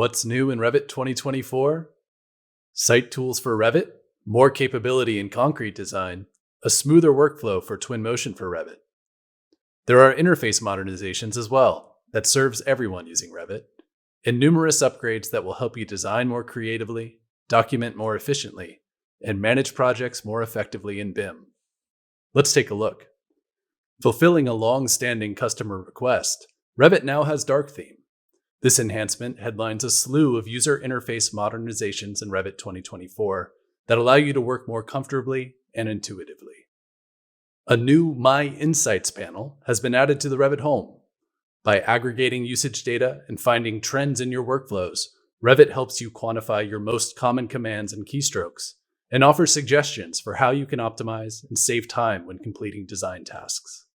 What's new in Revit 2024? Site tools for Revit, more capability in concrete design, a smoother workflow for Twinmotion for Revit. There are interface modernizations as well that serves everyone using Revit, and numerous upgrades that will help you design more creatively, document more efficiently, and manage projects more effectively in BIM. Let's take a look. Fulfilling a long-standing customer request, Revit now has Dark Theme. This enhancement headlines a slew of user interface modernizations in Revit 2024 that allow you to work more comfortably and intuitively. A new My Insights panel has been added to the Revit home. By aggregating usage data and finding trends in your workflows, Revit helps you quantify your most common commands and keystrokes and offers suggestions for how you can optimize and save time when completing design tasks.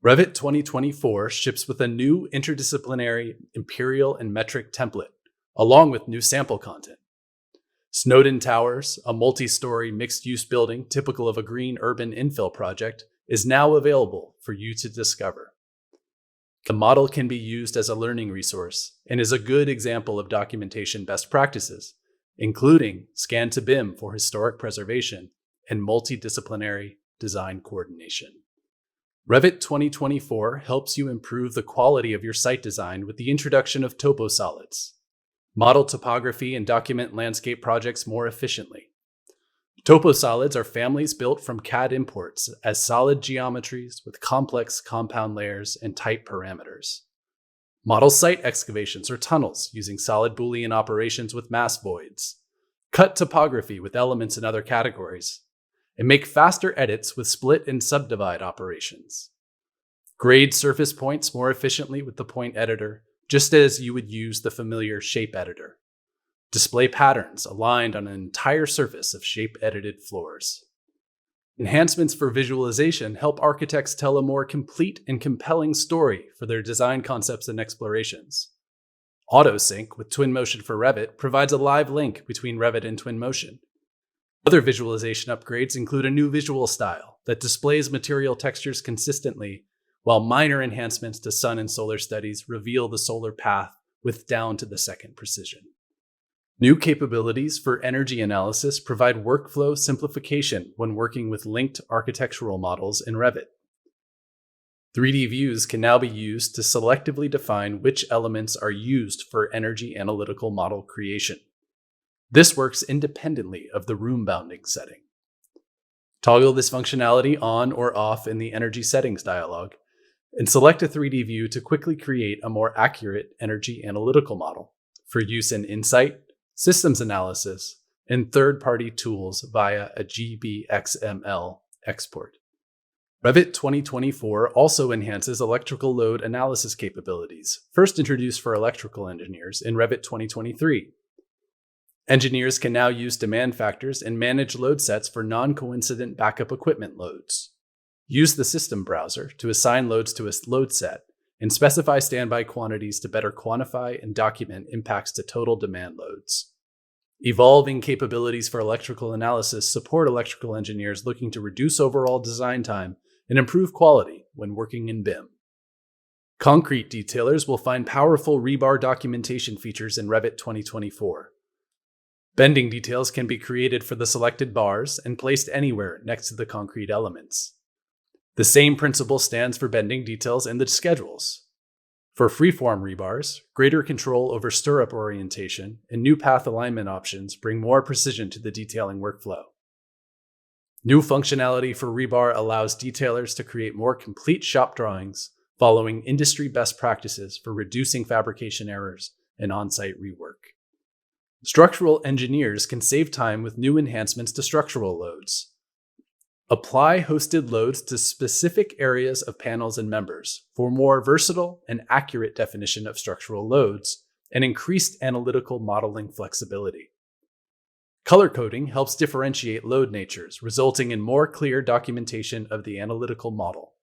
Revit 2024 ships with a new interdisciplinary imperial and metric template, along with new sample content. Snowden Towers, a multi-story mixed-use building typical of a green urban infill project, is now available for you to discover. The model can be used as a learning resource and is a good example of documentation best practices, including Scan to BIM for historic preservation and multidisciplinary design coordination. Revit 2024 helps you improve the quality of your site design with the introduction of TopoSolids. Model topography and document landscape projects more efficiently. TopoSolids are families built from CAD imports as solid geometries with complex compound layers and tight parameters. Model site excavations or tunnels using solid Boolean operations with mass voids. Cut topography with elements in other categories. And make faster edits with split and subdivide operations. Grade surface points more efficiently with the point editor, just as you would use the familiar shape editor. Display patterns aligned on an entire surface of shape-edited floors. Enhancements for visualization help architects tell a more complete and compelling story for their design concepts and explorations. AutoSync with Twinmotion for Revit provides a live link between Revit and Twinmotion. Other visualization upgrades include a new visual style that displays material textures consistently, while minor enhancements to sun and solar studies reveal the solar path with down-to-the-second precision. New capabilities for energy analysis provide workflow simplification when working with linked architectural models in Revit. 3D views can now be used to selectively define which elements are used for energy analytical model creation. This works independently of the room bounding setting. Toggle this functionality on or off in the Energy Settings dialog, and select a 3D view to quickly create a more accurate energy analytical model for use in Insight, systems analysis, and third-party tools via a GBXML export. Revit 2024 also enhances electrical load analysis capabilities, first introduced for electrical engineers in Revit 2023. Engineers can now use demand factors and manage load sets for non-coincident backup equipment loads. Use the system browser to assign loads to a load set and specify standby quantities to better quantify and document impacts to total demand loads. Evolving capabilities for electrical analysis support electrical engineers looking to reduce overall design time and improve quality when working in BIM. Concrete detailers will find powerful rebar documentation features in Revit 2024. Bending details can be created for the selected bars and placed anywhere next to the concrete elements. The same principle stands for bending details in the schedules. For freeform rebars, greater control over stirrup orientation and new path alignment options bring more precision to the detailing workflow. New functionality for rebar allows detailers to create more complete shop drawings following industry best practices for reducing fabrication errors and on-site rework. Structural engineers can save time with new enhancements to structural loads. Apply hosted loads to specific areas of panels and members for more versatile and accurate definition of structural loads and increased analytical modeling flexibility. Color coding helps differentiate load natures, resulting in more clear documentation of the analytical model.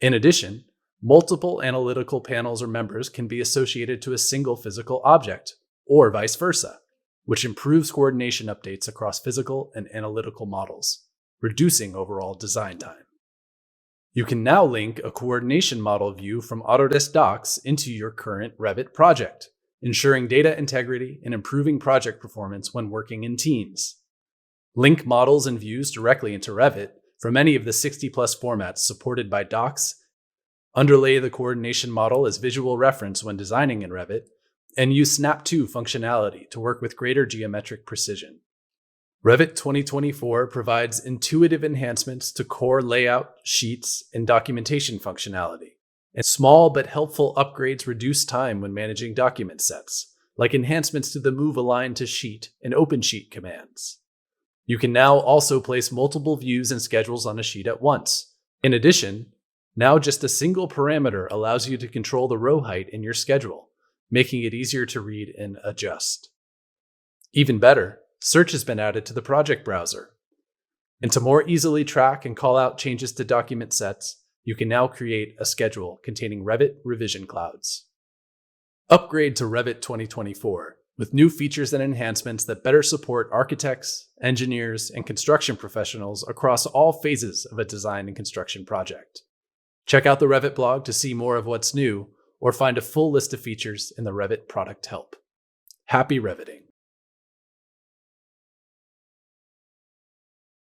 In addition, multiple analytical panels or members can be associated to a single physical object, or vice versa, which improves coordination updates across physical and analytical models, reducing overall design time. You can now link a coordination model view from Autodesk Docs into your current Revit project, ensuring data integrity and improving project performance when working in teams. Link models and views directly into Revit from any of the 60-plus formats supported by docs. Underlay the coordination model as visual reference when designing in Revit, and use Snap To functionality to work with greater geometric precision. Revit 2024 provides intuitive enhancements to core layout, sheets, and documentation functionality. And small but helpful upgrades reduce time when managing document sets, like enhancements to the Move Align to Sheet and Open Sheet commands. You can now also place multiple views and schedules on a sheet at once. In addition, now just a single parameter allows you to control the row height in your schedule, making it easier to read and adjust. Even better, search has been added to the project browser. And to more easily track and call out changes to document sets, you can now create a schedule containing Revit revision clouds. Upgrade to Revit 2024 with new features and enhancements that better support architects, engineers, and construction professionals across all phases of a design and construction project. Check out the Revit blog to see more of what's new, or find a full list of features in the Revit product help. Happy Reviting!